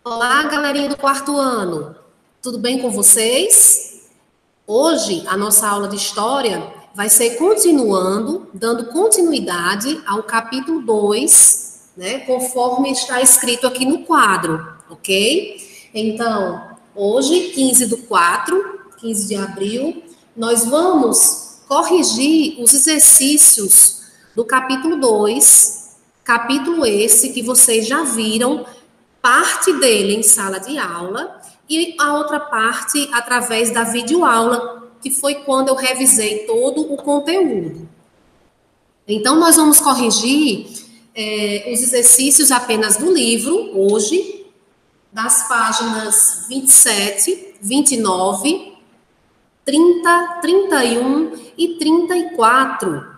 Olá, galerinha do quarto ano. Tudo bem com vocês? Hoje, a nossa aula de história vai ser continuando, dando continuidade ao capítulo 2, né, conforme está escrito aqui no quadro, ok? Então, hoje, 15 do 4, 15 de abril, nós vamos corrigir os exercícios do capítulo 2, capítulo esse que vocês já viram parte dele em sala de aula e a outra parte através da videoaula, que foi quando eu revisei todo o conteúdo. Então, nós vamos corrigir os exercícios apenas do livro, hoje, das páginas 27, 29, 30, 31 e 34.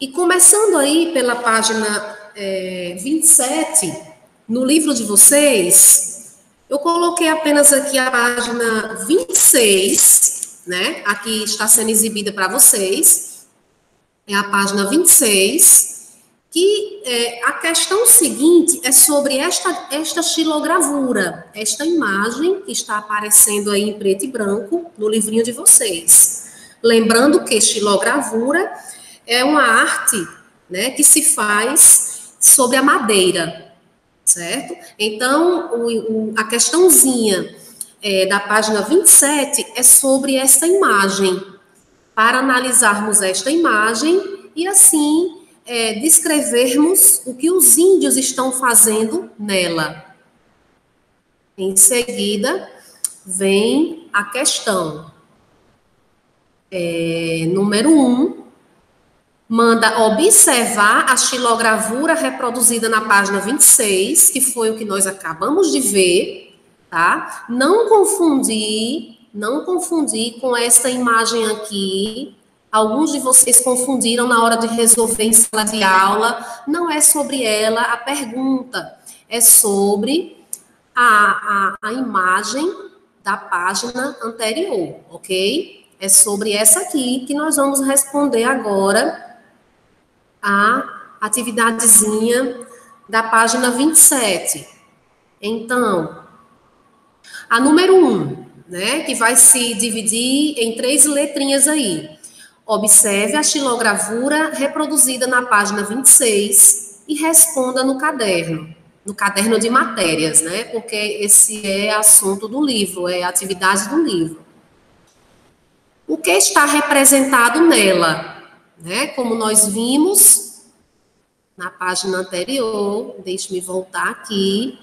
E começando aí pela página 27, no livro de vocês, eu coloquei apenas aqui a página 26, né? Aqui está sendo exibida para vocês. É a página 26, que a questão seguinte é sobre esta xilogravura, esta imagem que está aparecendo aí em preto e branco no livrinho de vocês. Lembrando que xilogravura é uma arte, né, que se faz sobre a madeira, certo? Então, a questãozinha da página 27 é sobre essa imagem, para analisarmos esta imagem e, assim, descrevermos o que os índios estão fazendo nela. Em seguida, vem a questão número 1, manda observar a xilogravura reproduzida na página 26, que foi o que nós acabamos de ver, tá? Não confundir com essa imagem aqui. Alguns de vocês confundiram na hora de resolver em sala de aula. Não é sobre ela a pergunta, é sobre a imagem da página anterior, ok? É sobre essa aqui que nós vamos responder agora a atividadezinha da página 27. Então, a número 1, né, que vai se dividir em 3 letrinhas aí. Observe a xilogravura reproduzida na página 26 e responda no caderno de matérias, né, porque esse é assunto do livro, é a atividade do livro. O que está representado nela, né, como nós vimos na página anterior, deixe-me voltar aqui,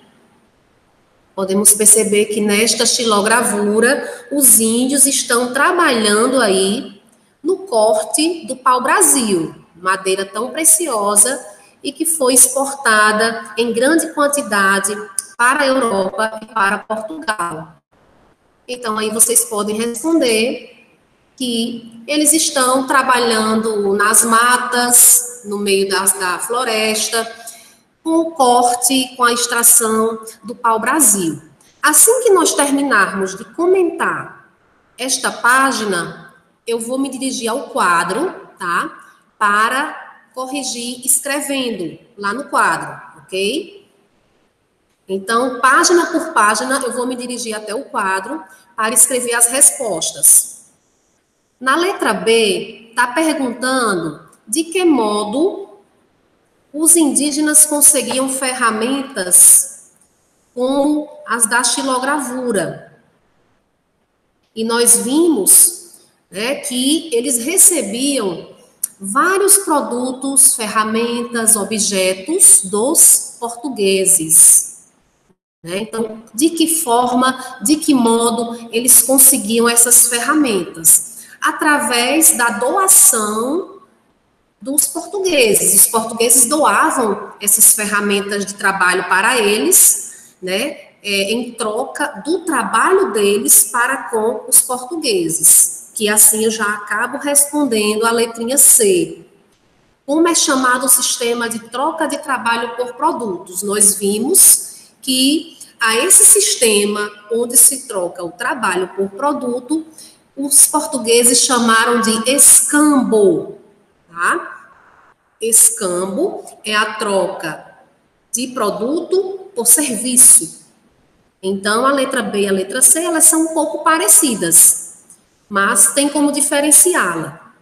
podemos perceber que nesta xilogravura, os índios estão trabalhando aí no corte do pau-brasil, madeira tão preciosa e que foi exportada em grande quantidade para a Europa e para Portugal. Então, aí vocês podem responder que eles estão trabalhando nas matas, no meio da floresta, com o corte, com a extração do pau-brasil. Assim que nós terminarmos de comentar esta página, eu vou me dirigir ao quadro, tá? Para corrigir escrevendo lá no quadro, ok? Então, página por página, eu vou me dirigir até o quadro para escrever as respostas. Na letra B, está perguntando de que modo os indígenas conseguiam ferramentas como as da xilogravura. E nós vimos, né, que eles recebiam vários produtos, ferramentas, objetos dos portugueses. Né? Então, de que forma, de que modo eles conseguiam essas ferramentas? Através da doação dos portugueses. Os portugueses doavam essas ferramentas de trabalho para eles, né, em troca do trabalho deles para com os portugueses, que assim eu já acabo respondendo a letrinha C. Como é chamado o sistema de troca de trabalho por produtos? Nós vimos que a esse sistema, onde se troca o trabalho por produto, os portugueses chamaram de escambo, tá? Escambo é a troca de produto por serviço. Então, a letra B e a letra C, elas são um pouco parecidas, mas tem como diferenciá-la.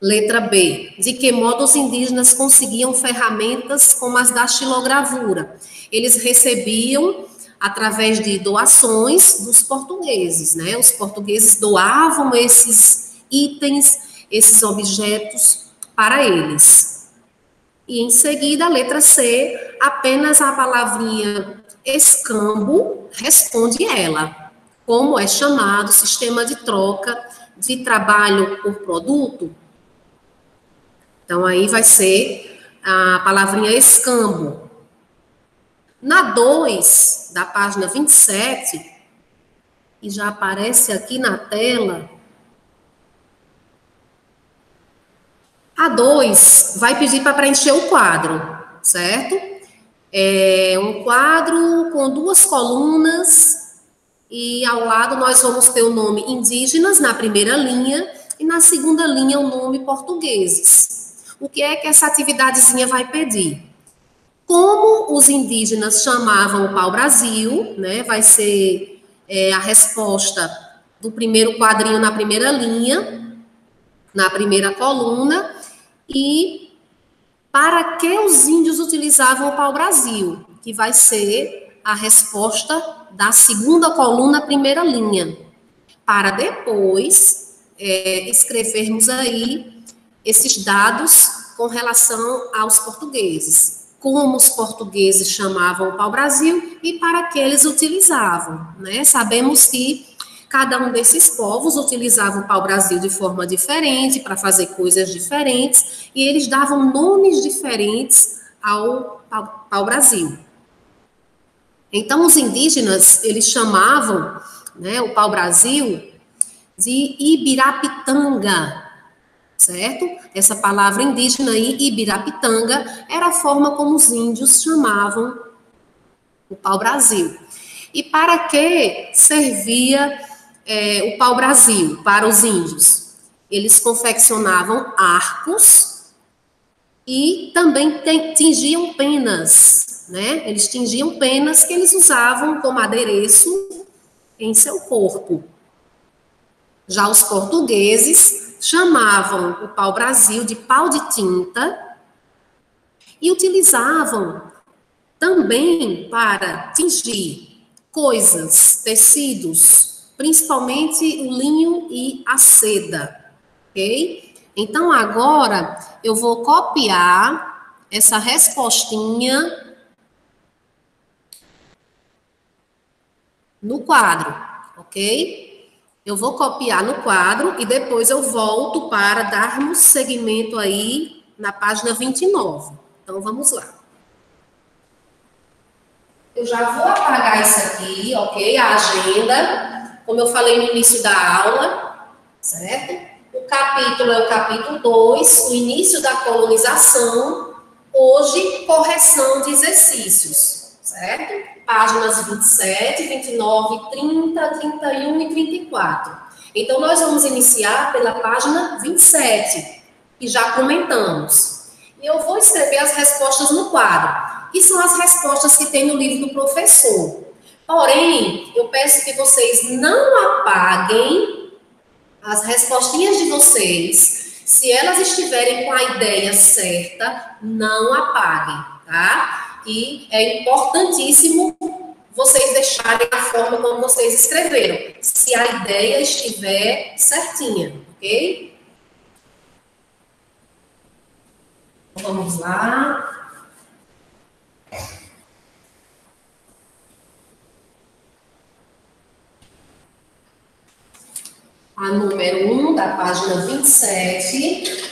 Letra B, de que modo os indígenas conseguiam ferramentas como as da xilogravura? Eles recebiam através de doações dos portugueses, né? Os portugueses doavam esses itens, esses objetos para eles. E em seguida, a letra C, apenas a palavrinha escambo responde ela. Como é chamado sistema de troca de trabalho por produto? Então, aí vai ser a palavrinha escambo. Na 2, da página 27, e já aparece aqui na tela, a 2 vai pedir para preencher o quadro, certo? É um quadro com 2 colunas, e ao lado nós vamos ter o nome indígenas na primeira linha, e na segunda linha o nome portugueses. O que é que essa atividadezinha vai pedir? Como os indígenas chamavam o pau-brasil, né? Vai ser a resposta do primeiro quadrinho na primeira linha, na primeira coluna. E para que os índios utilizavam o pau-brasil? Que vai ser a resposta da segunda coluna, primeira linha. Para depois escrevermos aí esses dados com relação aos portugueses. Como os portugueses chamavam o pau-brasil e para que eles utilizavam, né? Sabemos que cada um desses povos utilizava o pau-brasil de forma diferente, para fazer coisas diferentes, e eles davam nomes diferentes ao pau-brasil. Então, os indígenas, eles chamavam, né, o pau-brasil de Ibirapitanga, certo? Essa palavra indígena aí, Ibirapitanga, era a forma como os índios chamavam o pau-brasil. E para que servia o pau-brasil para os índios? Eles confeccionavam arcos e também tingiam penas, né? Eles tingiam penas que eles usavam como adereço em seu corpo. Já os portugueses chamavam o pau-brasil de pau de tinta e utilizavam também para tingir coisas, tecidos, principalmente o linho e a seda, ok? Então, agora, eu vou copiar essa respostinha no quadro, ok? Eu vou copiar no quadro e depois eu volto para darmos seguimento aí na página 29. Então, vamos lá. Eu já vou apagar isso aqui, ok? A agenda, como eu falei no início da aula, certo? O capítulo é o capítulo 2, o início da colonização. Hoje, correção de exercícios, certo? Páginas 27, 29, 30, 31 e 34. Então, nós vamos iniciar pela página 27, que já comentamos. E eu vou escrever as respostas no quadro, que são as respostas que tem no livro do professor. Porém, eu peço que vocês não apaguem as respostinhas de vocês. Se elas estiverem com a ideia certa, não apaguem, tá? E é importantíssimo vocês deixarem a forma como vocês escreveram, se a ideia estiver certinha, ok? Vamos lá. A número 1 da página 27.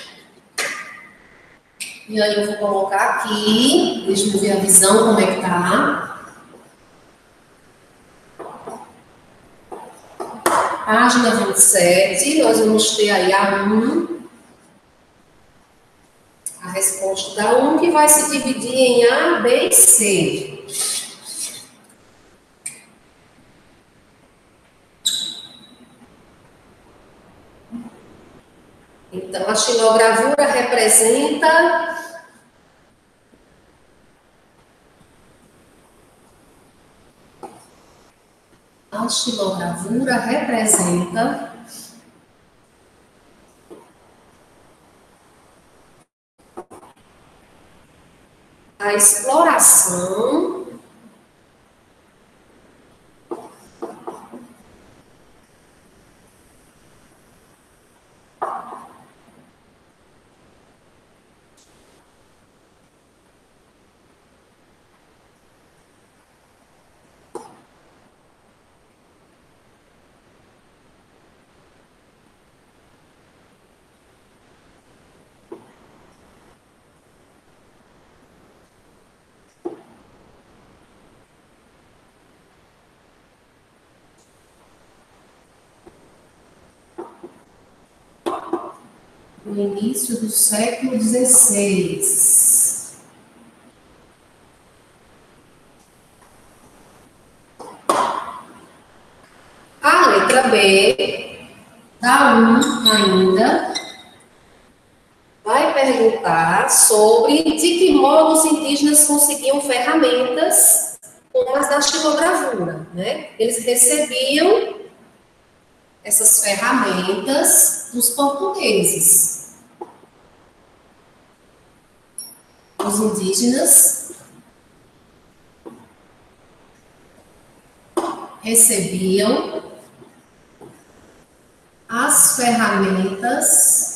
E aí eu vou colocar aqui, deixa eu ver a visão, como é que tá. Página 27, nós vamos ter aí a 1. A resposta da 1, que vai se dividir em A, B e C. Então, a xilogravura representa A xilogravura representa a exploração no início do século XVI. A letra B, da 1 ainda, vai perguntar sobre de que modo os indígenas conseguiam ferramentas como as da xilogravura, né? Eles recebiam essas ferramentas dos portugueses. Os indígenas recebiam as ferramentas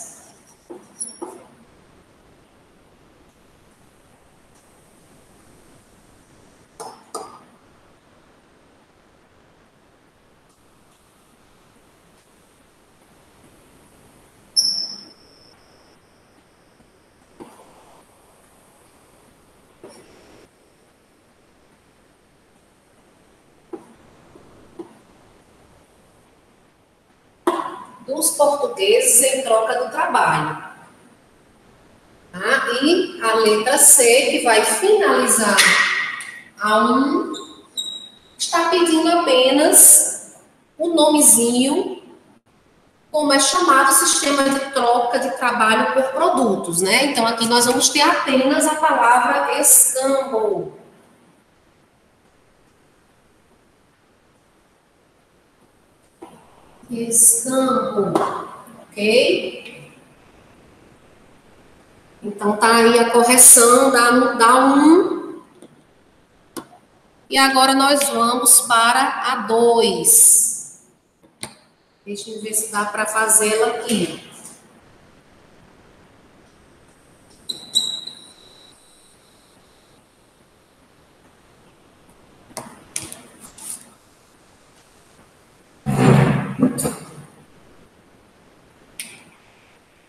dos portugueses em troca do trabalho. Tá? E a letra C, que vai finalizar a 1, está pedindo apenas o nomezinho, como é chamado o sistema de troca de trabalho por produtos, né? Então, aqui nós vamos ter apenas a palavra escambo. Escambo, ok? Então, tá aí a correção da 1. E agora nós vamos para a 2. Deixa eu ver se dá para fazê-la aqui.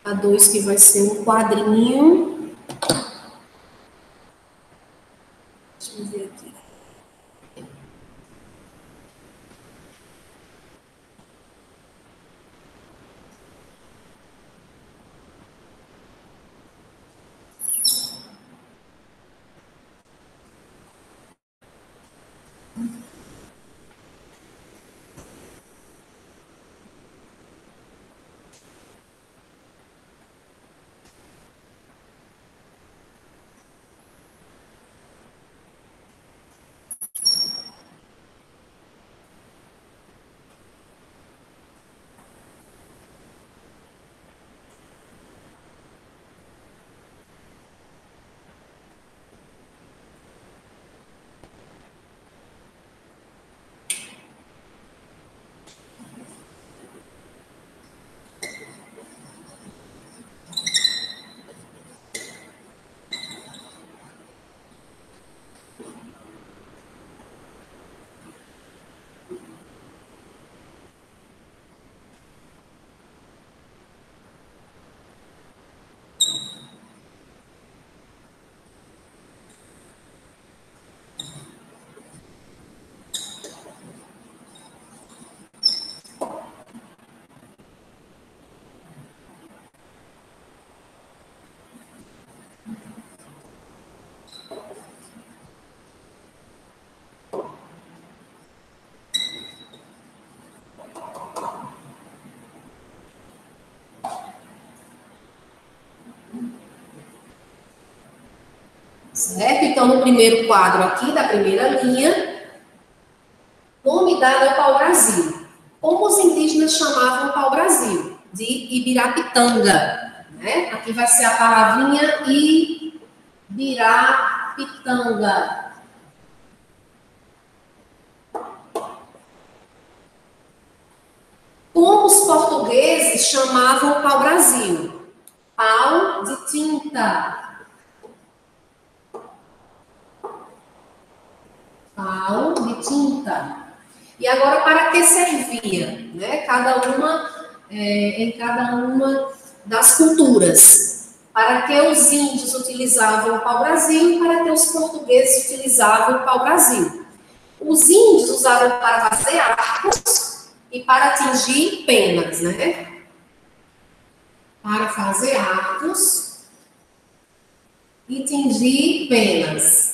A 2 que vai ser um quadrinho. Deixa eu ver aqui. Certo? Então, no primeiro quadro aqui, da primeira linha, nome continuidade ao pau-brasil. Como os indígenas chamavam o pau-brasil? De Ibirapitanga. Né? Aqui vai ser a palavrinha Ibirapitanga. Como os portugueses chamavam o pau-brasil? Pau de tinta. Pau de tinta. E agora, para que servia? Né? Em cada uma das culturas. Para que os índios utilizavam o pau-brasil e para que os portugueses utilizavam o pau-brasil. Os índios usavam para fazer arcos e para atingir penas, né? Para fazer arcos e tingir penas.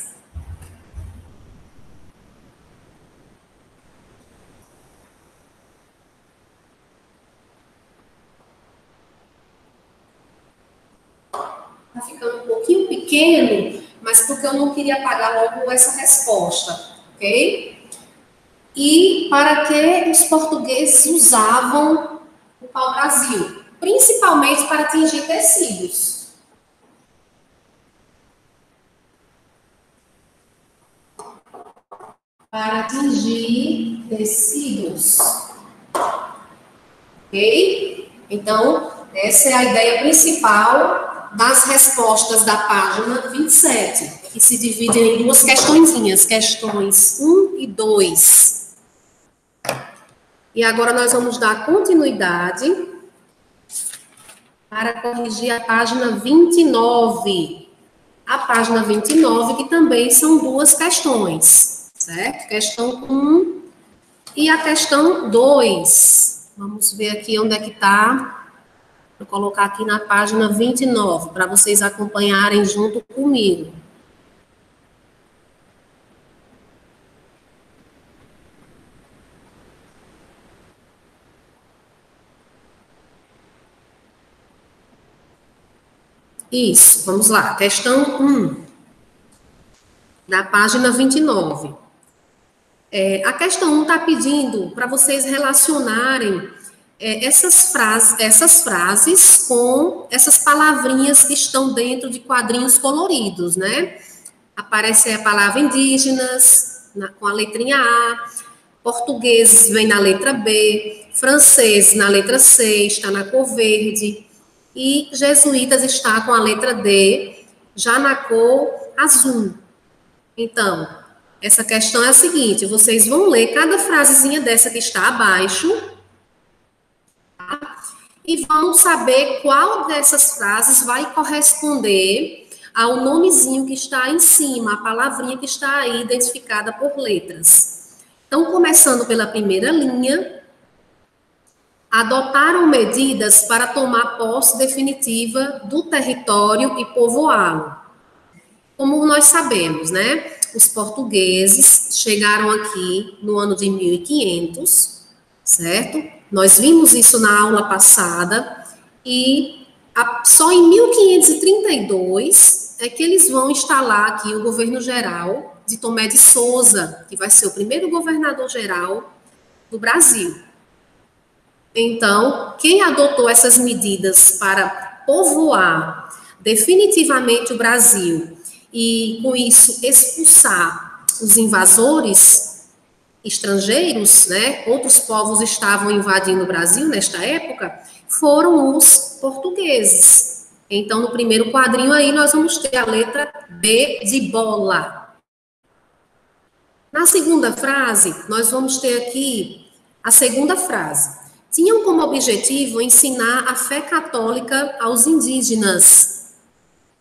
Tá ficando um pouquinho pequeno, mas porque eu não queria apagar logo essa resposta, ok? E para que os portugueses usavam o pau-brasil? Principalmente para atingir tecidos. Para atingir tecidos. Ok? Então, essa é a ideia principal das respostas da página 27, que se dividem em duas questõezinhas, questões 1 e 2. E agora nós vamos dar continuidade para corrigir a página 29. A página 29, que também são duas questões, certo? Questão 1 e a questão 2. Vamos ver aqui onde é que está. Vou colocar aqui na página 29, para vocês acompanharem junto comigo. Isso, vamos lá. Questão 1, da página 29. A questão 1 está pedindo para vocês relacionarem essas frases com essas palavrinhas que estão dentro de quadrinhos coloridos, né? Aparece a palavra indígenas, com a letrinha A, portugueses vem na letra B, francês na letra C, está na cor verde, e jesuítas está com a letra D, já na cor azul. Então, essa questão é a seguinte, vocês vão ler cada frasezinha dessa que está abaixo, e vão saber qual dessas frases vai corresponder ao nomezinho que está em cima, a palavrinha que está aí identificada por letras. Então, começando pela primeira linha, adotaram medidas para tomar posse definitiva do território e povoá-lo. Como nós sabemos, né? Os portugueses chegaram aqui no ano de 1500, certo? Nós vimos isso na aula passada, e só em 1532 é que eles vão instalar aqui o governo geral de Tomé de Souza, que vai ser o primeiro governador geral do Brasil. Então, quem adotou essas medidas para povoar definitivamente o Brasil e, com isso, expulsar os invasores estrangeiros, né, outros povos estavam invadindo o Brasil nesta época, foram os portugueses. Então, no primeiro quadrinho aí, nós vamos ter a letra B de bola. Na segunda frase, nós vamos ter aqui a segunda frase. Tinham como objetivo ensinar a fé católica aos indígenas.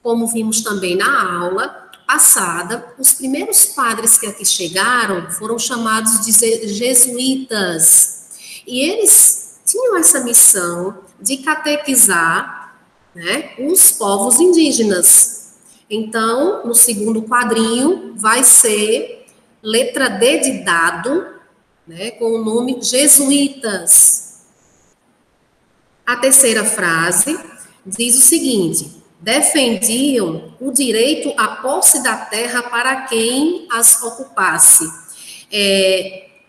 Como vimos também na aula passada, os primeiros padres que aqui chegaram foram chamados de jesuítas. E eles tinham essa missão de catequizar, né, os povos indígenas. Então, no segundo quadrinho, vai ser letra D de dado, né, com o nome jesuítas. A terceira frase diz o seguinte: defendiam o direito à posse da terra para quem as ocupasse.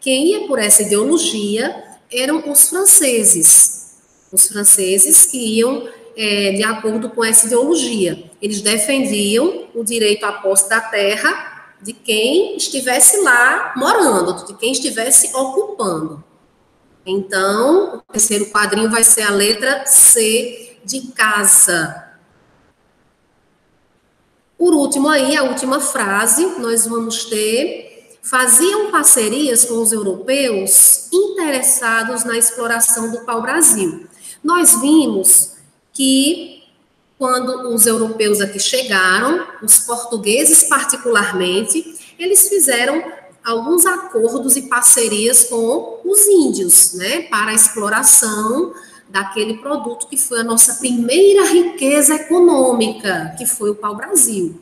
quem ia por essa ideologia eram os franceses. Os franceses que iam de acordo com essa ideologia. Eles defendiam o direito à posse da terra de quem estivesse lá morando, de quem estivesse ocupando. Então, o terceiro quadrinho vai ser a letra C de casa. Por último aí, a última frase, nós vamos ter: faziam parcerias com os europeus interessados na exploração do pau-brasil. Nós vimos que quando os europeus aqui chegaram, os portugueses particularmente, eles fizeram alguns acordos e parcerias com os índios, né, para a exploração daquele produto que foi a nossa primeira riqueza econômica, que foi o pau-brasil.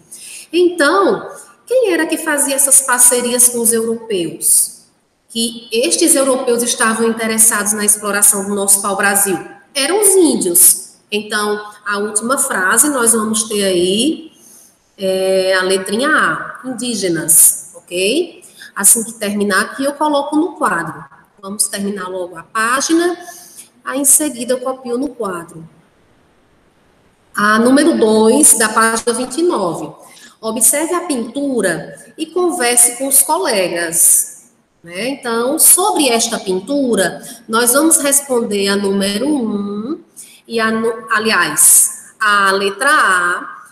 Então, quem era que fazia essas parcerias com os europeus? Que estes europeus estavam interessados na exploração do nosso pau-brasil? Eram os índios. Então, a última frase, nós vamos ter aí a letrinha A, indígenas, ok? Assim que terminar aqui, eu coloco no quadro. Vamos terminar logo a página, aí em seguida eu copio no quadro. A número 2, da página 29. Observe a pintura e converse com os colegas. Né? Então, sobre esta pintura, nós vamos responder a número 1, e aliás, a letra A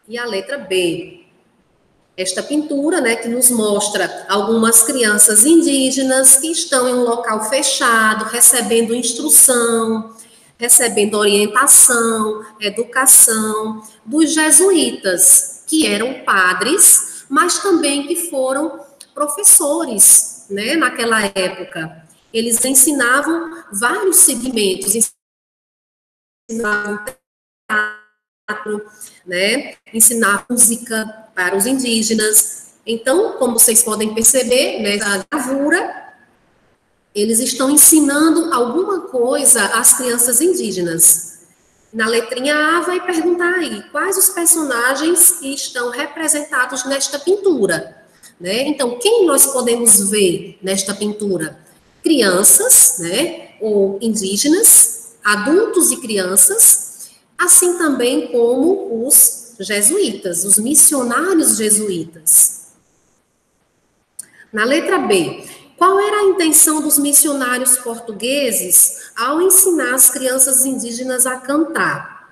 e a letra B. Esta pintura, né, que nos mostra algumas crianças indígenas que estão em um local fechado, recebendo instrução, recebendo orientação, educação dos jesuítas, que eram padres, mas também que foram professores, né, naquela época. Eles ensinavam vários segmentos, ensinavam teatro, né, ensinar música para os indígenas. Então, como vocês podem perceber, nessa gravura, eles estão ensinando alguma coisa às crianças indígenas. Na letrinha A vai perguntar aí, quais os personagens que estão representados nesta pintura? Né? Então, quem nós podemos ver nesta pintura? Crianças, né, ou indígenas, adultos e crianças, assim também como os jesuítas, os missionários jesuítas. Na letra B, qual era a intenção dos missionários portugueses ao ensinar as crianças indígenas a cantar?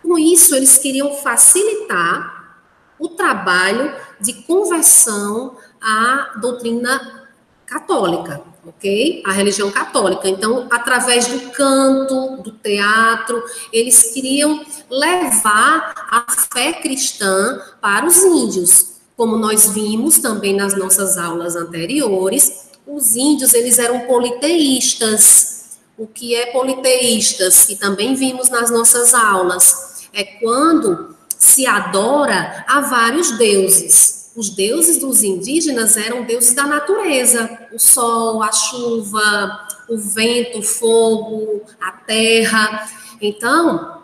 Com isso, eles queriam facilitar o trabalho de conversão à doutrina católica, ok? A religião católica. Então, através do canto, do teatro, eles queriam levar a fé cristã para os índios. Como nós vimos também nas nossas aulas anteriores, os índios, eles eram politeístas. O que é politeístas? Que também vimos nas nossas aulas. É quando se adora a vários deuses. Os deuses dos indígenas eram deuses da natureza. O sol, a chuva, o vento, o fogo, a terra. Então,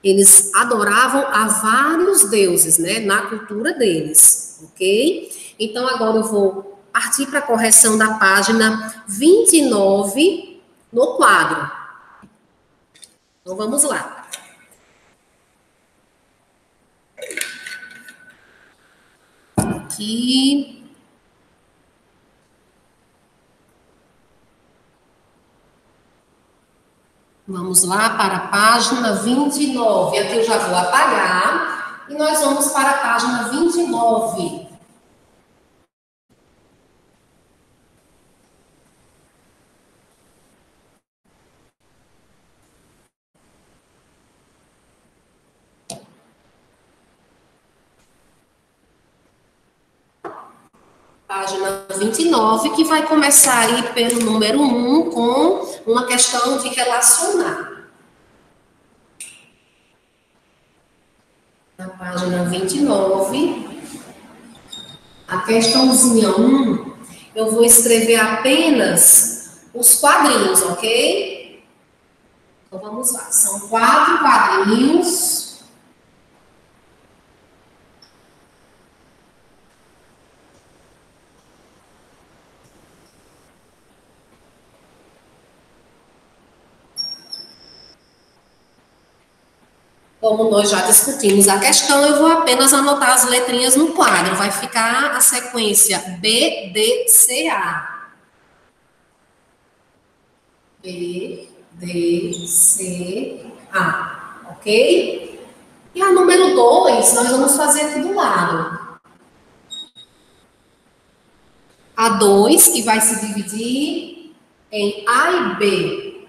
eles adoravam a vários deuses, né, na cultura deles, ok? Então, agora eu vou partir para a correção da página 29 no quadro. Então, vamos lá. Aqui. Vamos lá para a página 29. Aqui eu já vou apagar. E nós vamos para a página 29. Página 29, que vai começar aí pelo número 1, com uma questão de relacionar. Na página 29, a questãozinha 1, eu vou escrever apenas os quadrinhos, ok? Então, vamos lá. São 4 quadrinhos. Como nós já discutimos a questão, eu vou apenas anotar as letrinhas no quadro. Vai ficar a sequência B, D, C, A. B, D, C, A. Ok? E a número 2, nós vamos fazer aqui do lado. A 2, que vai se dividir em A e B.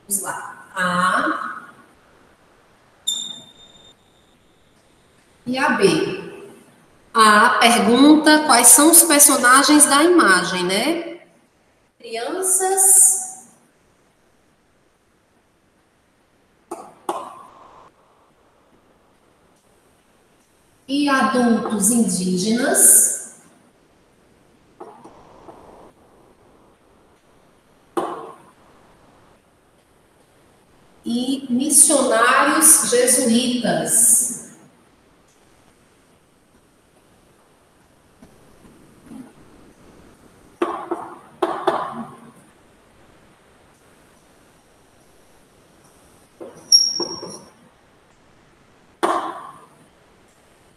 Vamos lá. A e a B. A pergunta quais são os personagens da imagem, né? Crianças e adultos indígenas e missionários jesuítas.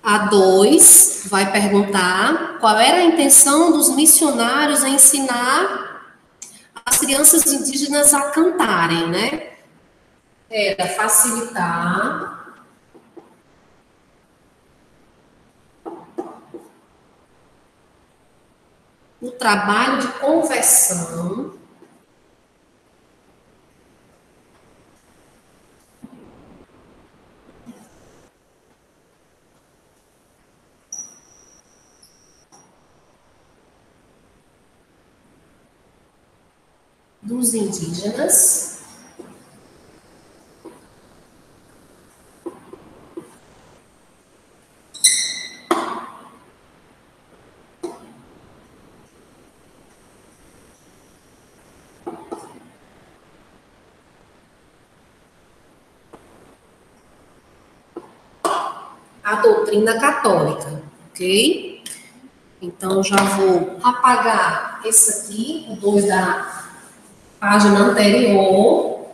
A 2 vai perguntar qual era a intenção dos missionários em ensinar as crianças indígenas a cantarem, né? Era facilitar o trabalho de conversão dos indígenas à doutrina católica, ok? Então, já vou apagar esse aqui, o 2 da página anterior.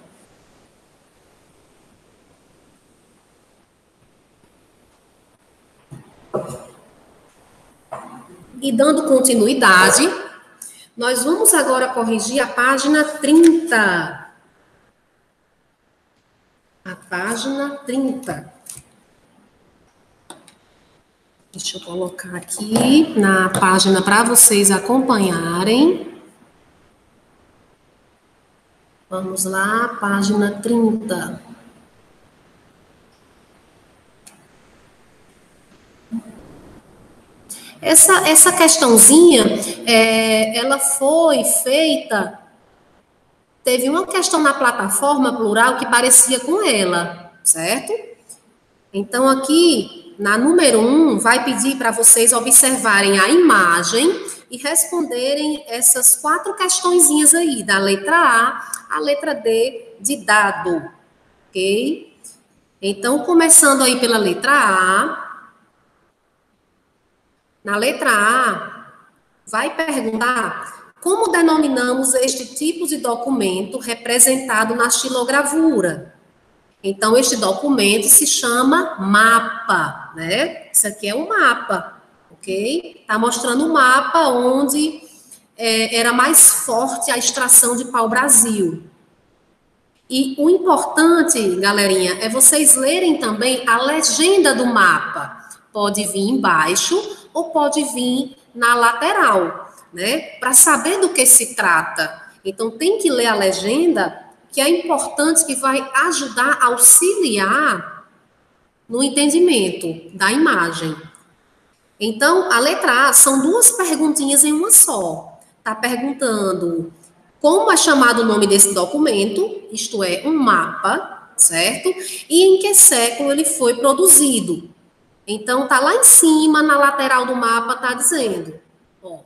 E dando continuidade, nós vamos agora corrigir a página 30. A página 30. Deixa eu colocar aqui na página para vocês acompanharem. Vamos lá, página 30. Essa questãozinha, ela foi feita. Teve uma questão na plataforma plural que parecia com ela, certo? Então, aqui, na número 1, vai pedir para vocês observarem a imagem e responderem essas 4 questõezinhas aí, da letra A à letra D de dado, ok? Então, começando aí pela letra A. Na letra A, vai perguntar como denominamos este tipo de documento representado na xilogravura. Então, este documento se chama mapa, né? Isso aqui é um mapa, ok? Está mostrando um mapa onde era mais forte a extração de pau-brasil. E o importante, galerinha, é vocês lerem também a legenda do mapa. Pode vir embaixo ou pode vir na lateral, né? Para saber do que se trata. Então, tem que ler a legenda, que é importante, que vai ajudar, auxiliar no entendimento da imagem. Então, a letra A são 2 perguntinhas em uma só. Está perguntando como é chamado o nome desse documento, isto é, um mapa, certo? E em que século ele foi produzido. Então, está lá em cima, na lateral do mapa, está dizendo, ó,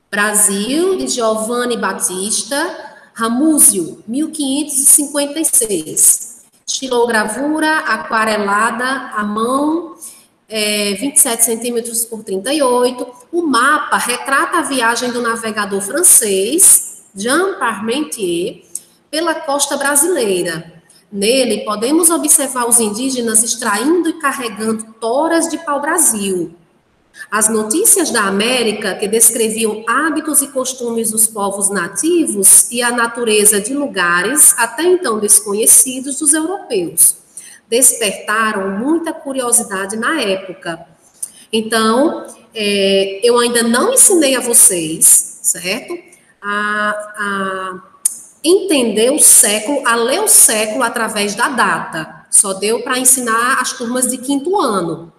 Brasil, de Giovanni Battista Ramuzio, 1556. Xilogravura aquarelada à mão, 27 centímetros por 38. O mapa retrata a viagem do navegador francês, Jean Parmentier, pela costa brasileira. Nele, podemos observar os indígenas extraindo e carregando toras de pau-brasil. As notícias da América, que descreviam hábitos e costumes dos povos nativos e a natureza de lugares até então desconhecidos dos europeus, despertaram muita curiosidade na época. Então, eu ainda não ensinei a vocês, certo? A entender o século, a ler o século através da data. Só deu para ensinar as turmas de quinto ano.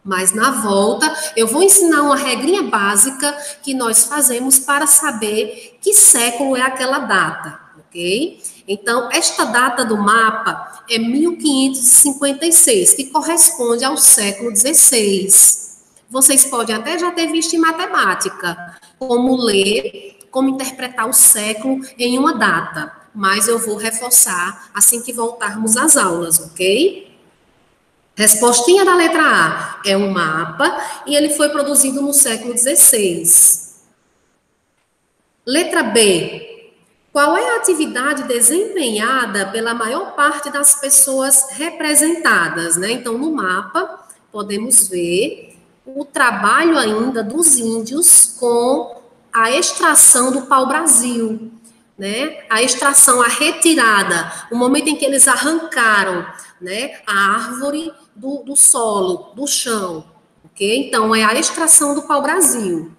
Mas na volta, eu vou ensinar uma regrinha básica que nós fazemos para saber que século é aquela data, ok? Então, esta data do mapa é 1556, que corresponde ao século XVI. Vocês podem até já ter visto em matemática como ler, como interpretar o século em uma data, mas eu vou reforçar assim que voltarmos às aulas, ok? Respostinha da letra A é um mapa e ele foi produzido no século XVI. Letra B. Qual é a atividade desempenhada pela maior parte das pessoas representadas, né? Então, no mapa, podemos ver o trabalho ainda dos índios com a extração do pau-brasil, né? A extração, a retirada, o momento em que eles arrancaram, né, a árvore do solo, do chão, ok? Então, é a extração do pau-brasil.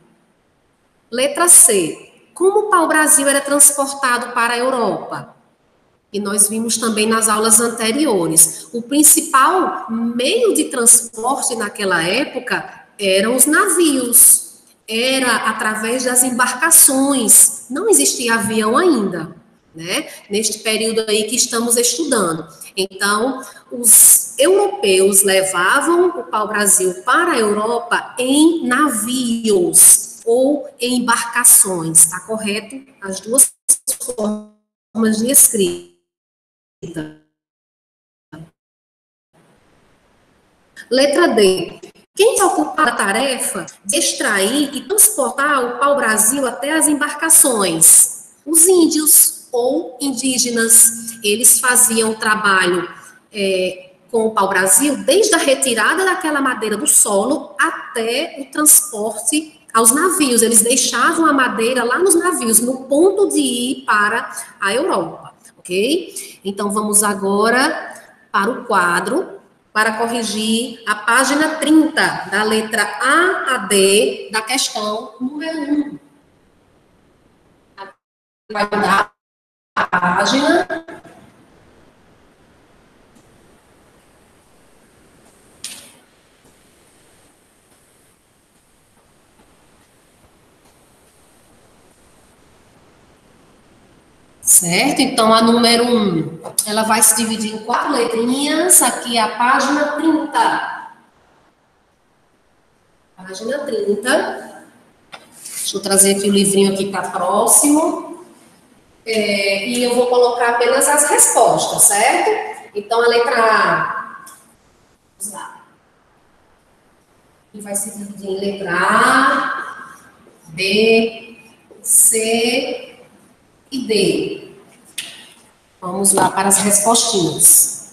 Letra C. Como o pau-brasil era transportado para a Europa? E nós vimos também nas aulas anteriores. O principal meio de transporte naquela época eram os navios. Era através das embarcações. Não existia avião ainda, né? Neste período aí que estamos estudando. Então, os europeus levavam o pau-brasil para a Europa em navios ou em embarcações. Está correto? As duas formas de escrita. Letra D. Quem ocupava a tarefa de extrair e transportar o pau-brasil até as embarcações? Os índios ou indígenas. Eles faziam o trabalho com o pau-brasil desde a retirada daquela madeira do solo até o transporte aos navios. Eles deixavam a madeira lá nos navios, no ponto de ir para a Europa, ok? Então, vamos agora para o quadro, para corrigir a página 30, da letra A a D, da questão número 1. Vai dar a página. Certo? Então, a número 1, ela vai se dividir em 4 letrinhas. Aqui é a página 30. Página 30. Deixa eu trazer aqui o livrinho aqui para próximo. E eu vou colocar apenas as respostas, certo? Então, a letra A. Vamos lá. E vai se dividir em letra A, B, C e D. Vamos lá para as respostinhas.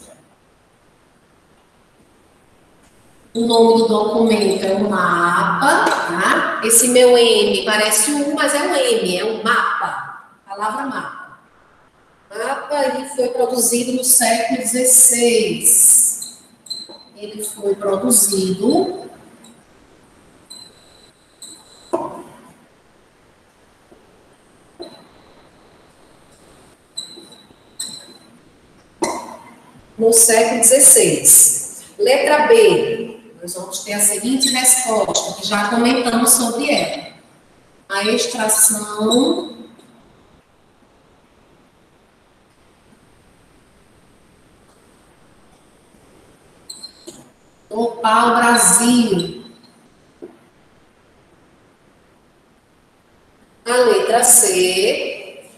O nome do documento é um mapa, tá? Esse meu M parece um, mas é um M, é um mapa. A palavra mapa. Mapa, ele foi produzido no século XVI. Ele foi produzido no século XVI. Letra B. Nós vamos ter a seguinte resposta, que já comentamos sobre ela. A extração do pau-brasil. A letra C,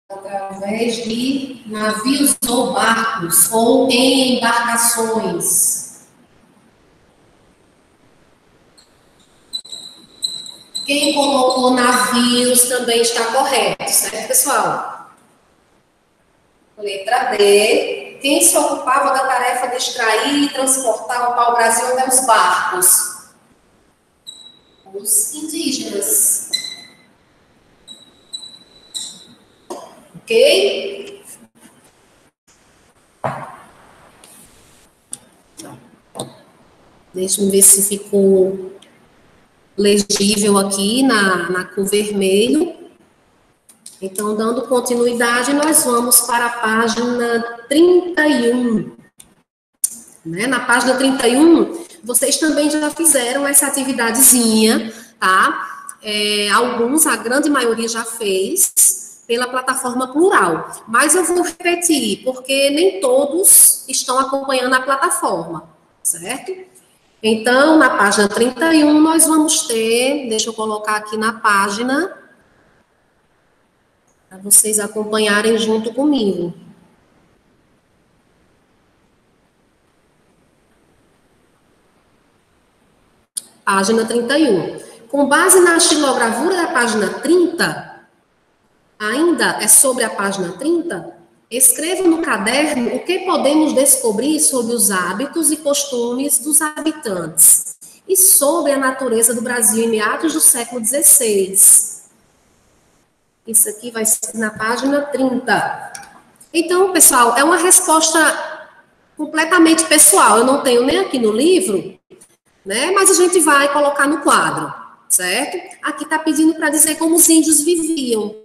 através de navios ou barcos, ou em embarcações. Quem colocou navios também está correto, certo, pessoal? Letra D. Quem se ocupava da tarefa de extrair e transportar o pau-brasil até os barcos? Os indígenas. Ok? Deixa eu ver se ficou legível aqui na cor vermelho. Então, dando continuidade, nós vamos para a página 31. Né? Na página 31, vocês também já fizeram essa atividadezinha, tá? Alguns, a grande maioria já fez, pela plataforma Plural. Mas eu vou repetir, porque nem todos estão acompanhando a plataforma, certo? Então, na página 31, nós vamos ter, deixa eu colocar aqui na página, para vocês acompanharem junto comigo. Página 31. Com base na estilogravura da página 30, ainda é sobre a página 30, escreva no caderno o que podemos descobrir sobre os hábitos e costumes dos habitantes e sobre a natureza do Brasil em meados do século XVI. Isso aqui vai ser na página 30. Então, pessoal, é uma resposta completamente pessoal. Eu não tenho nem aqui no livro, né? Mas a gente vai colocar no quadro, certo? Aqui está pedindo para dizer como os índios viviam.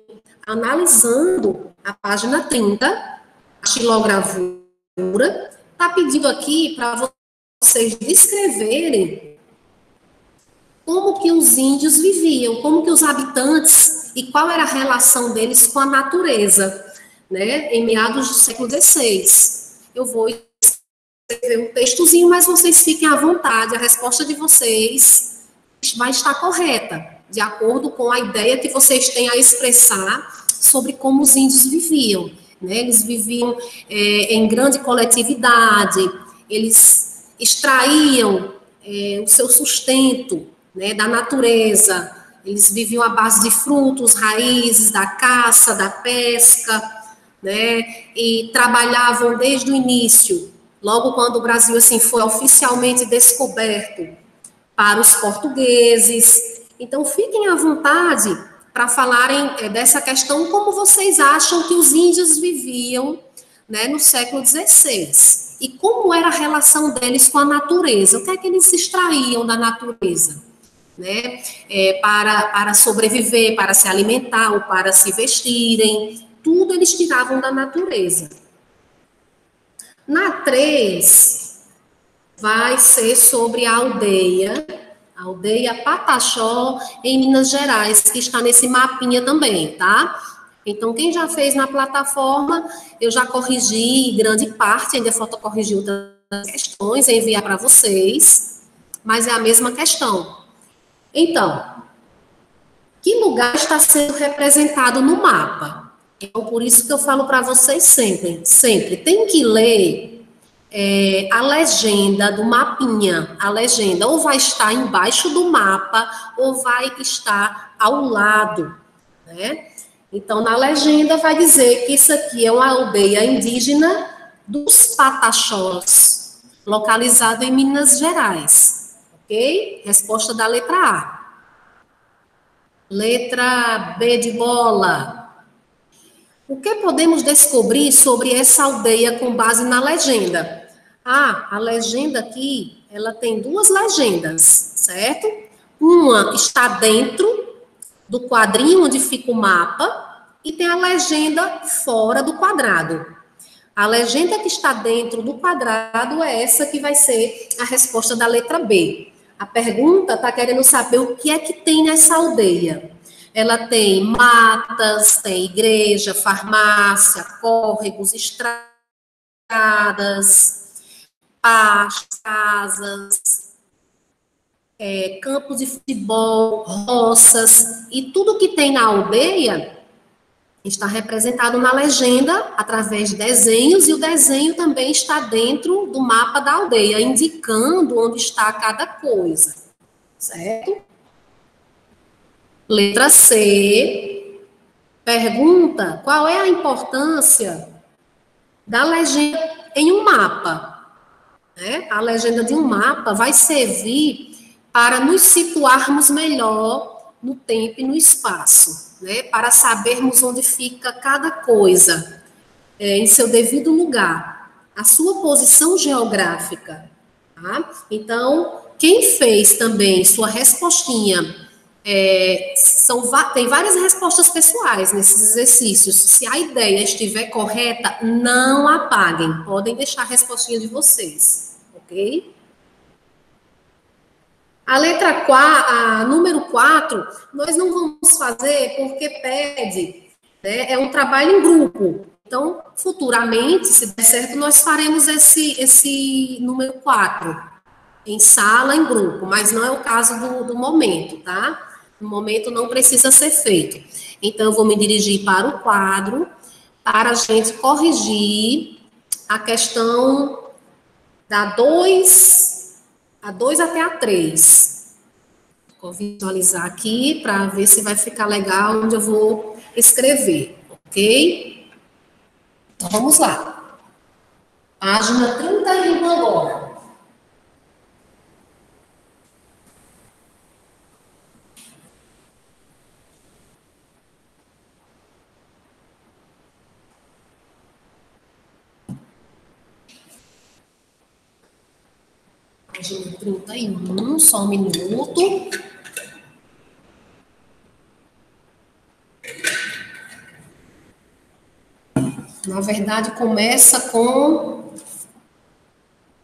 Analisando a página 30, a xilogravura, está pedindo aqui para vocês descreverem como que os índios viviam, como que os habitantes e qual era a relação deles com a natureza, né? Em meados do século XVI. Eu vou escrever um textozinho, mas vocês fiquem à vontade, a resposta de vocês vai estar correta, de acordo com a ideia que vocês têm a expressar sobre como os índios viviam, né? Eles viviam em grande coletividade, eles extraíam o seu sustento, né, da natureza, eles viviam à base de frutos, raízes, da caça, da pesca, né, e trabalhavam desde o início, logo quando o Brasil assim foi oficialmente descoberto para os portugueses. Então, fiquem à vontade para falarem dessa questão, como vocês acham que os índios viviam, né, no século XVI, e como era a relação deles com a natureza, o que é que eles extraíam da natureza, né, para sobreviver, para se alimentar ou para se vestirem, tudo eles tiravam da natureza. Na 3, vai ser sobre a aldeia Pataxó, em Minas Gerais, que está nesse mapinha também, tá? Então, quem já fez na plataforma, eu já corrigi grande parte, ainda falta corrigir outras questões, enviar para vocês, mas é a mesma questão. Então, que lugar está sendo representado no mapa? Então, por isso que eu falo para vocês sempre, tem que ler a legenda do mapinha, a legenda ou vai estar embaixo do mapa ou vai estar ao lado, né? Então, na legenda vai dizer que isso aqui é uma aldeia indígena dos Pataxós, localizado em Minas Gerais, ok? Resposta da letra A. Letra B de bola. O que podemos descobrir sobre essa aldeia com base na legenda? A legenda aqui, ela tem duas legendas, certo? Uma está dentro do quadrinho onde fica o mapa e tem a legenda fora do quadrado. A legenda que está dentro do quadrado é essa que vai ser a resposta da letra B. A pergunta está querendo saber o que é que tem nessa aldeia. Ela tem matas, tem igreja, farmácia, córregos, estradas, pastos, casas, campos de futebol, roças, e tudo que tem na aldeia está representado na legenda através de desenhos, e o desenho também está dentro do mapa da aldeia, indicando onde está cada coisa, certo? Letra C, pergunta qual é a importância da legenda em um mapa, né? A legenda de um mapa vai servir para nos situarmos melhor no tempo e no espaço, né? Para sabermos onde fica cada coisa, em seu devido lugar, a sua posição geográfica, tá? Então, quem fez também sua respostinha, tem várias respostas pessoais nesses exercícios. Se a ideia estiver correta, não apaguem, podem deixar a respostinha de vocês, ok? A letra 4, a número 4, nós não vamos fazer porque pede, né, é um trabalho em grupo. Então, futuramente, se der certo, nós faremos esse número 4 em sala, em grupo, mas não é o caso do momento, tá? No momento não precisa ser feito. Então, eu vou me dirigir para o quadro para a gente corrigir a questão da 2, a 2 até a 3. Vou visualizar aqui para ver se vai ficar legal onde eu vou escrever, ok? Então, vamos lá. Página 31 agora. Página 31, só um minuto. Na verdade, começa com...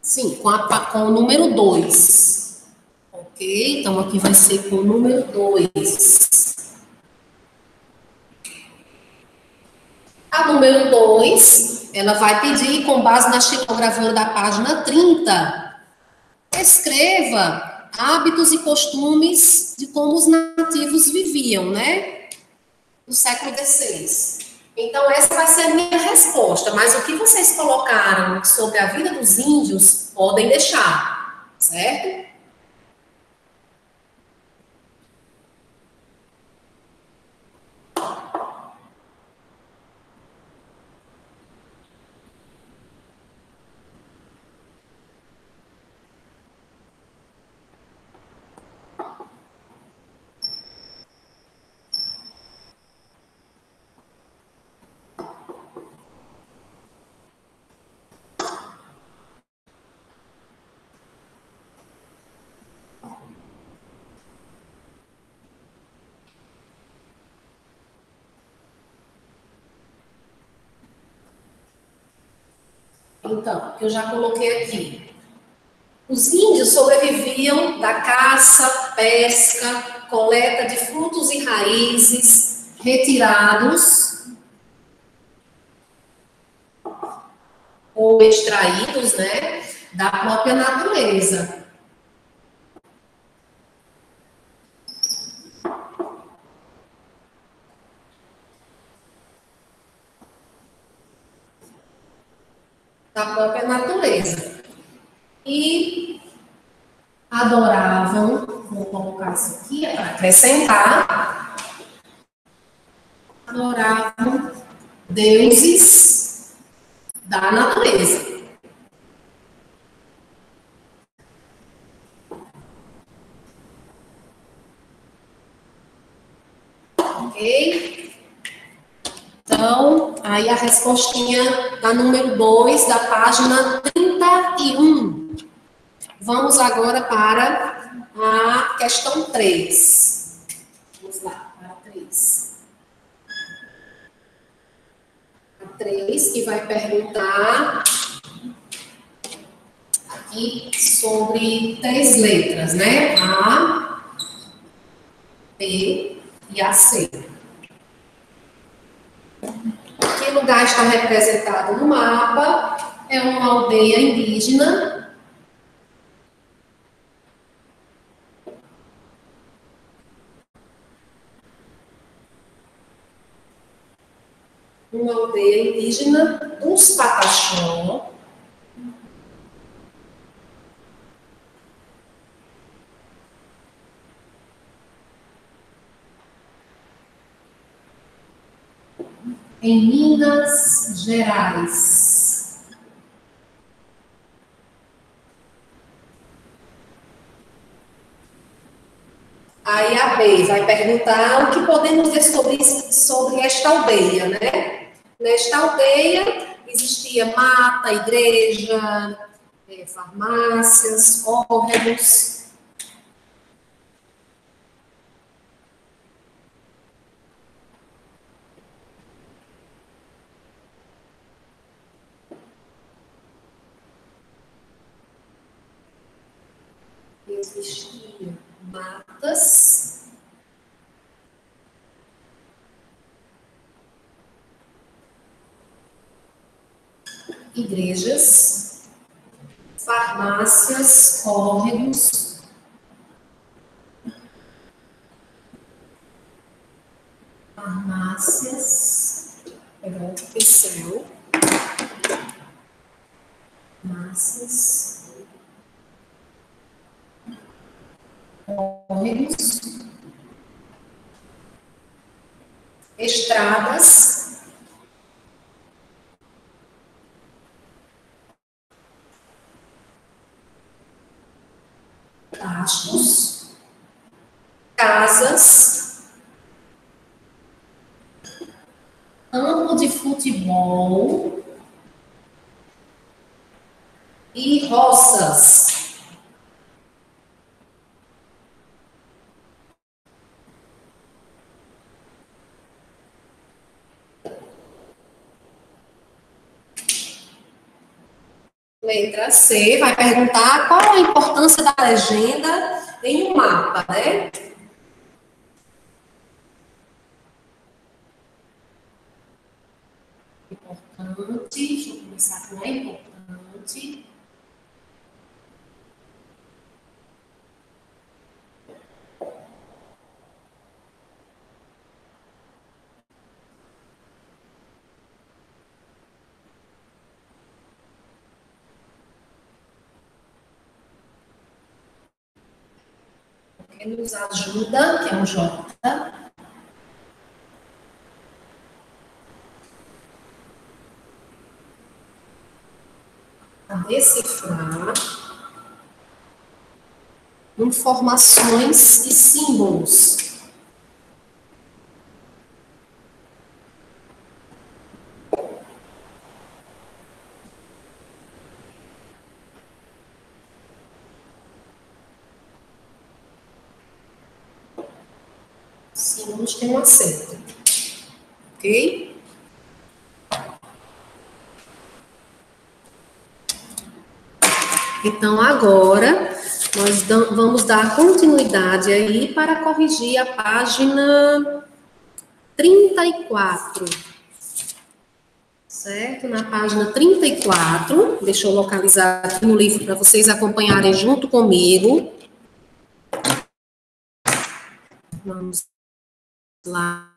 Sim, com o número 2. Ok? Então, aqui vai ser com o número 2. A número 2, ela vai pedir, com base na xilogravura da página 30, escreva hábitos e costumes de como os nativos viviam, né? No século XVI. Então, essa vai ser a minha resposta. Mas o que vocês colocaram sobre a vida dos índios, podem deixar, certo? Então, eu já coloquei aqui. Os índios sobreviviam da caça, pesca, coleta de frutos e raízes retirados ou extraídos, né, da própria natureza. Da própria natureza. E adoravam, vou colocar isso aqui para acrescentar, adoravam deuses da natureza. Ok? Então, aí a respostinha da número 2, da página 31. Vamos agora para a questão 3. Vamos lá, para a 3. A 3, que vai perguntar aqui sobre 3 letras, né? A, B e a C. Que lugar está representado no mapa? É uma aldeia indígena. Uma aldeia indígena dos Pataxó. Em Minas Gerais. Aí a B vai perguntar o que podemos dizer sobre esta aldeia, né? Nesta aldeia existia mata, igreja, farmácias, córregos. Existia matas, igrejas, farmácias, córregos, farmácias, pegar outro pincel, farmácias, córregos, estradas, pastos, casas, campo de futebol e roças. Letra C vai perguntar qual a importância da legenda em um mapa, né? Importante, deixa eu começar com importante. Quem nos ajuda, que é o J. A decifrar informações e símbolos. Símbolos têm um acento. Ok? Então, agora, nós vamos dar continuidade aí para corrigir a página 34. Certo? Na página 34, deixa eu localizar aqui no livro para vocês acompanharem junto comigo. Vamos lá.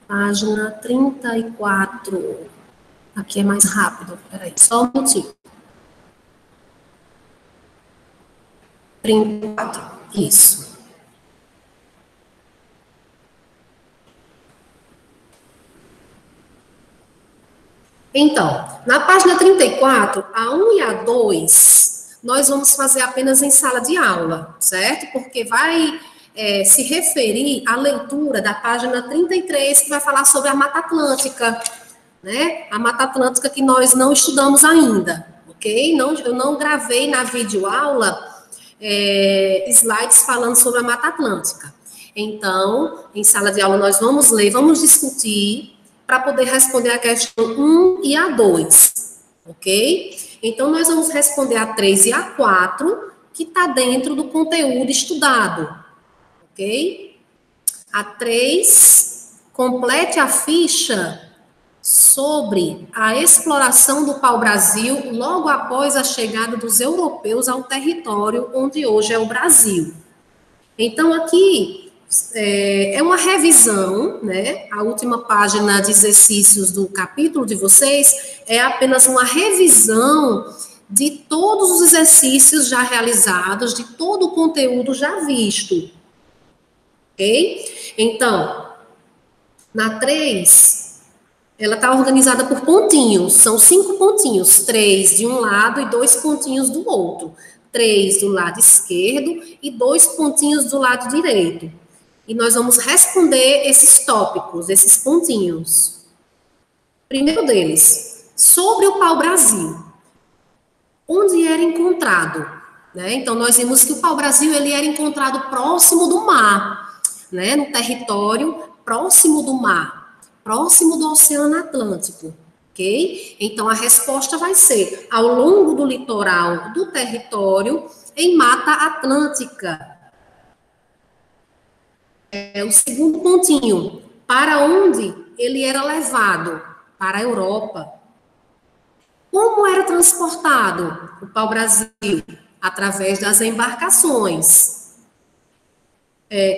Página 34. Aqui é mais rápido. Peraí, só um minutinho. 34. Isso. Então, na página 34, a 1 e a 2, nós vamos fazer apenas em sala de aula, certo? Porque vai se referir à leitura da página 33, que vai falar sobre a Mata Atlântica, né? A Mata Atlântica que nós não estudamos ainda, ok? Eu não gravei na videoaula slides falando sobre a Mata Atlântica. Então, em sala de aula, nós vamos ler, vamos discutir para poder responder a questão 1 e a 2, ok? Então, nós vamos responder a 3 e a 4, que está dentro do conteúdo estudado, ok? A 3, complete a ficha sobre a exploração do pau-brasil logo após a chegada dos europeus ao território onde hoje é o Brasil. Então, aqui é uma revisão, né? A última página de exercícios do capítulo de vocês é apenas uma revisão de todos os exercícios já realizados, de todo o conteúdo já visto. Ok? Então, na 3, ela está organizada por pontinhos, são 5 pontinhos, 3 de um lado e 2 pontinhos do outro. 3 do lado esquerdo e 2 pontinhos do lado direito. E nós vamos responder esses tópicos, esses pontinhos. Primeiro deles, sobre o pau-brasil. Onde era encontrado? Né? Então, nós vimos que o pau-brasil ele era encontrado próximo do mar, né? No território próximo do mar, próximo do Oceano Atlântico. Ok? Então, a resposta vai ser ao longo do litoral do território em Mata Atlântica. É o segundo pontinho. Para onde ele era levado? Para a Europa. Como era transportado o pau-brasil? Através das embarcações.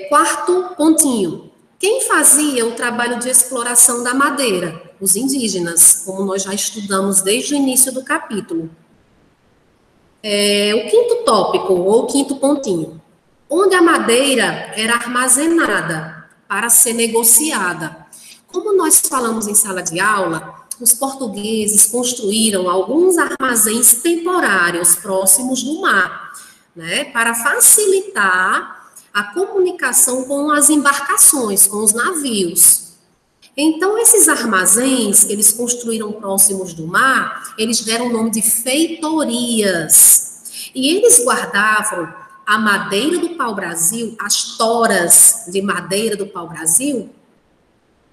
Quarto pontinho. Quem fazia o trabalho de exploração da madeira? Os indígenas, como nós já estudamos desde o início do capítulo. O quinto tópico, ou quinto pontinho. Onde a madeira era armazenada para ser negociada. Como nós falamos em sala de aula, os portugueses construíram alguns armazéns temporários próximos do mar, né, para facilitar a comunicação com as embarcações, com os navios. Então, esses armazéns que eles construíram próximos do mar, eles deram o nome de feitorias. E eles guardavam a madeira do pau-brasil, as toras de madeira do pau-brasil,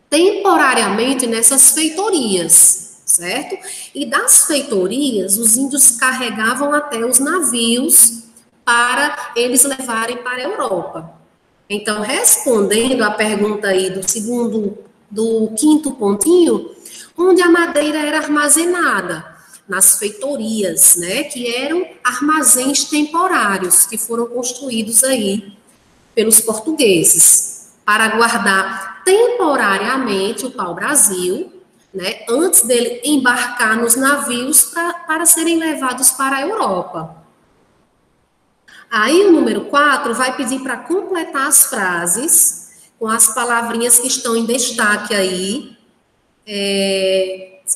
temporariamente nessas feitorias, certo? E das feitorias, os índios carregavam até os navios para eles levarem para a Europa. Então, respondendo à pergunta aí do quinto pontinho, onde a madeira era armazenada? Nas feitorias, né, que eram armazéns temporários que foram construídos aí pelos portugueses para guardar temporariamente o pau-brasil, né, antes dele embarcar nos navios para serem levados para a Europa. Aí o número 4 vai pedir para completar as frases com as palavrinhas que estão em destaque aí,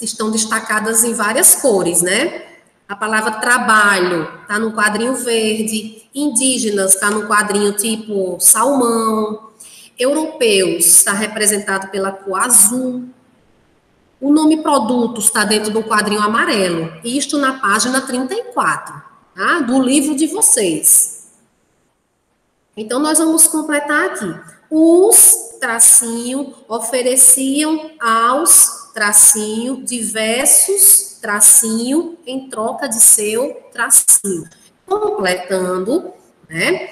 estão destacadas em várias cores, né? A palavra trabalho está no quadrinho verde, indígenas está no quadrinho tipo salmão, europeus está representado pela cor azul, o nome produtos está dentro do quadrinho amarelo, isto na página 34. Tá? Do livro de vocês. Então, nós vamos completar aqui. Os, tracinho, ofereciam aos, tracinho, diversos, tracinho, em troca de seu, tracinho. Completando, né?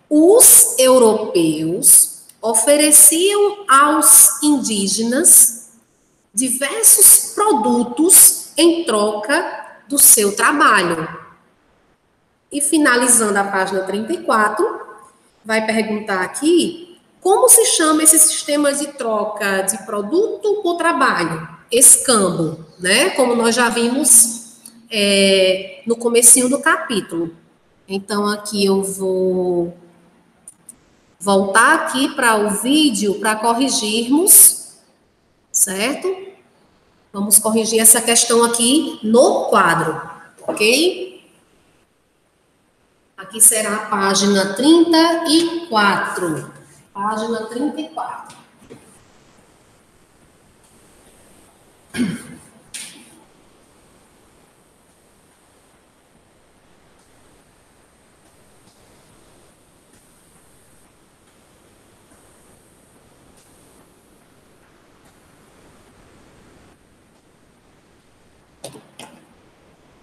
Os europeus ofereciam aos indígenas diversos produtos em troca do seu trabalho. E finalizando a página 34, vai perguntar aqui como se chama esse sistema de troca de produto por trabalho? Escambo, né? Como nós já vimos no comecinho do capítulo. Então, aqui eu vou voltar aqui para o vídeo para corrigirmos, certo? Vamos corrigir essa questão aqui no quadro, ok? Aqui será a página 34. Página 34.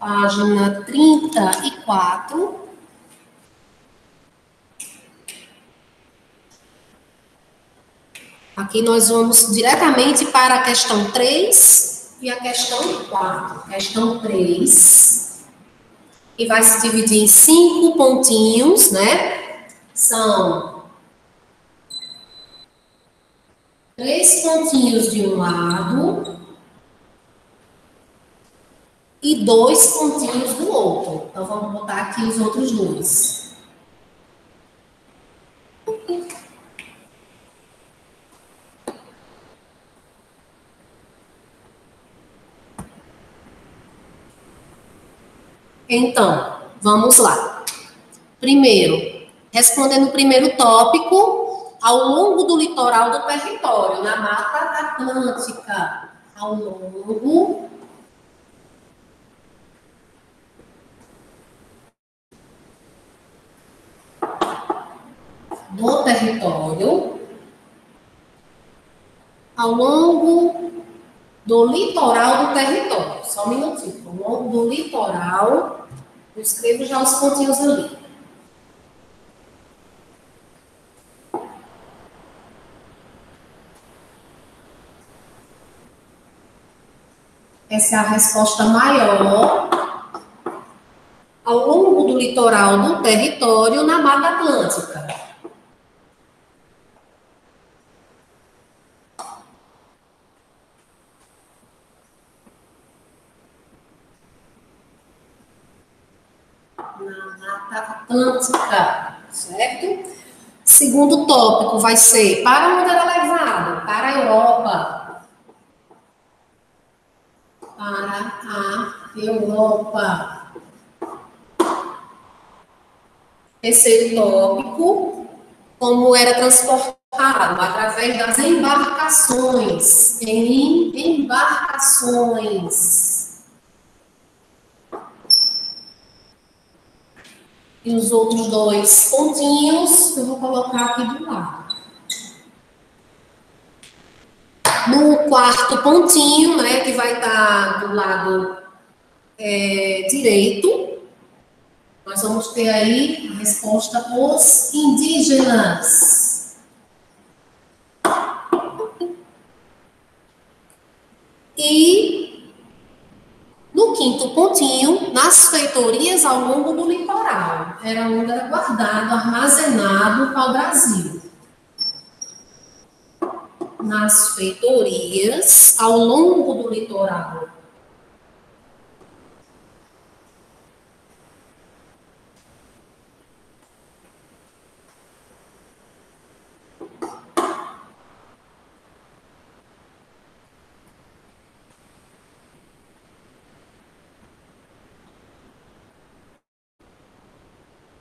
Página 34. Aqui nós vamos diretamente para a questão 3 e a questão 4. Questão 3. E vai se dividir em 5 pontinhos, né? São 3 pontinhos de um lado e 2 pontinhos do outro. Então, vamos botar aqui os outros 2. Então, vamos lá. Primeiro, respondendo o primeiro tópico, ao longo do litoral do território, na Mata Atlântica, ao longo do território, ao longo do litoral do território. Só um minutinho. Ao longo do litoral, eu escrevo já os pontinhos ali. Essa é a resposta maior. Ao longo do litoral do território, na Mata Atlântica. Na Mata Atlântica, certo? Segundo tópico vai ser, para onde era levado? Para a Europa. Para a Europa. Terceiro tópico, como era transportado? Através das embarcações. Em embarcações. E os outros dois pontinhos eu vou colocar aqui do lado. No quarto pontinho, né, que vai estar do lado direito, nós vamos ter aí a resposta: os indígenas. E no quinto pontinho, nas feitorias ao longo do litoral. Era onde era guardado, armazenado para o Brasil. Nas feitorias ao longo do litoral.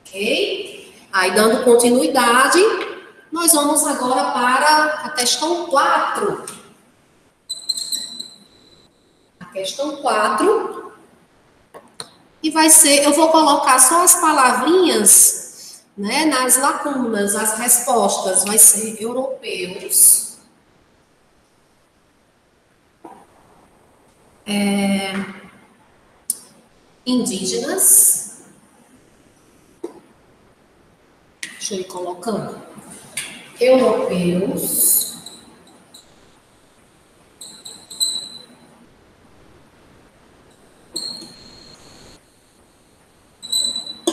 Ok? Aí, dando continuidade, nós vamos agora para a questão 4. A questão 4. E vai ser, eu vou colocar só as palavrinhas, né, nas lacunas, as respostas. Vai ser europeus. Indígenas. Deixa eu ir colocando. Europeus.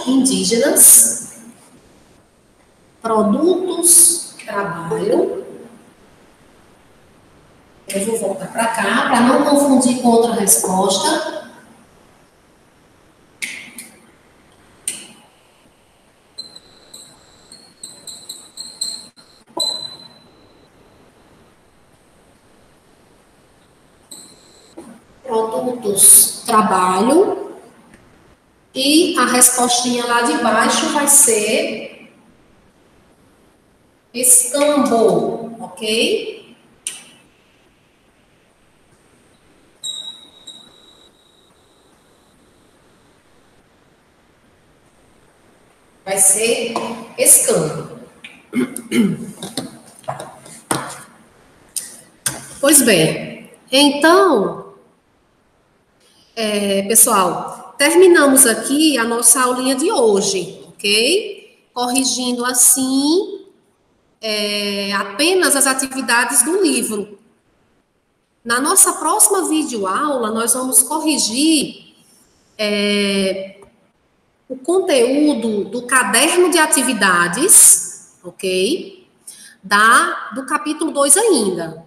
Indígenas. Produtos, trabalho. Eu vou voltar para cá, para não confundir com outra resposta. Produtos, trabalho, e a respostinha lá de baixo vai ser escambo, ok? Vai ser escambo. Pois bem, então, pessoal, terminamos aqui a nossa aulinha de hoje, ok? Corrigindo assim apenas as atividades do livro. Na nossa próxima videoaula, nós vamos corrigir o conteúdo do caderno de atividades, ok? Do capítulo 2 ainda.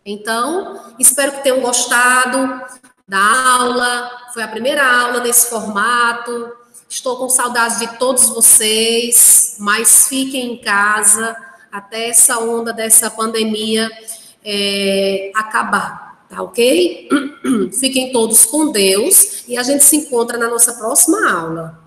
Então, espero que tenham gostado da aula. Foi a primeira aula nesse formato. Estou com saudades de todos vocês, mas fiquem em casa até essa onda dessa pandemia acabar, Tá ok? Fiquem todos com Deus e a gente se encontra na nossa próxima aula.